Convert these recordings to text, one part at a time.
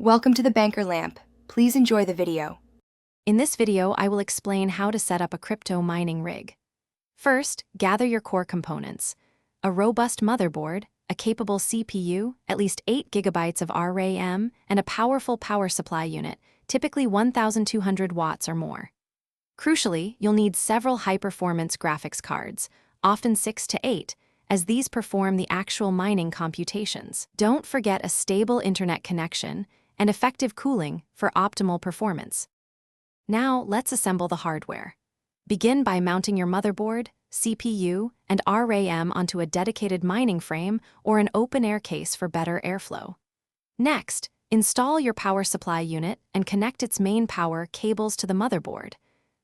Welcome to the Banker Lamp. Please enjoy the video. In this video, I will explain how to set up a crypto mining rig. First, gather your core components: a robust motherboard, a capable CPU, at least 8 GB of RAM, and a powerful power supply unit, typically 1,200 watts or more. Crucially, you'll need several high-performance graphics cards, often 6 to 8, as these perform the actual mining computations. Don't forget a stable internet connection and effective cooling for optimal performance. Now, let's assemble the hardware. Begin by mounting your motherboard, CPU, and RAM onto a dedicated mining frame or an open-air case for better airflow. Next, install your power supply unit and connect its main power cables to the motherboard.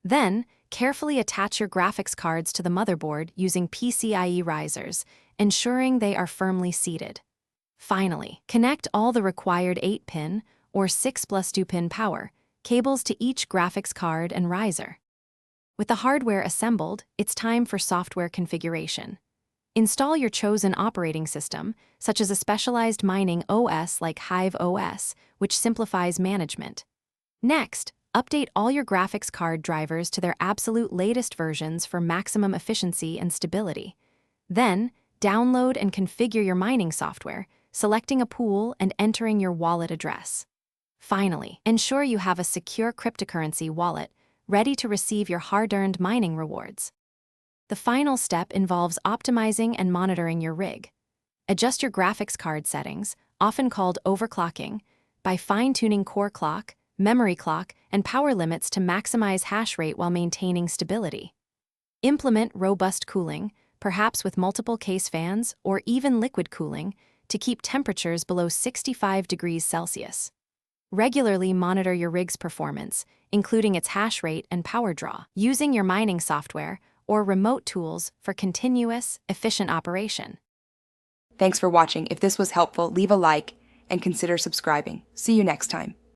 Then, carefully attach your graphics cards to the motherboard using PCIe risers, ensuring they are firmly seated. Finally, connect all the required 8-pin or 6+2-pin power cables to each graphics card and riser. With the hardware assembled, it's time for software configuration. Install your chosen operating system, such as a specialized mining OS like Hive OS, which simplifies management. Next, update all your graphics card drivers to their absolute latest versions for maximum efficiency and stability. Then, download and configure your mining software, selecting a pool and entering your wallet address. Finally, ensure you have a secure cryptocurrency wallet ready to receive your hard-earned mining rewards. The final step involves optimizing and monitoring your rig. Adjust your graphics card settings, often called overclocking, by fine-tuning core clock, memory clock, and power limits to maximize hash rate while maintaining stability. Implement robust cooling, perhaps with multiple case fans or even liquid cooling, to keep temperatures below 65 degrees Celsius. Regularly monitor your rig's performance, including its hash rate and power draw, using your mining software or remote tools for continuous, efficient operation. Thanks for watching. If this was helpful, leave a like and consider subscribing. See you next time.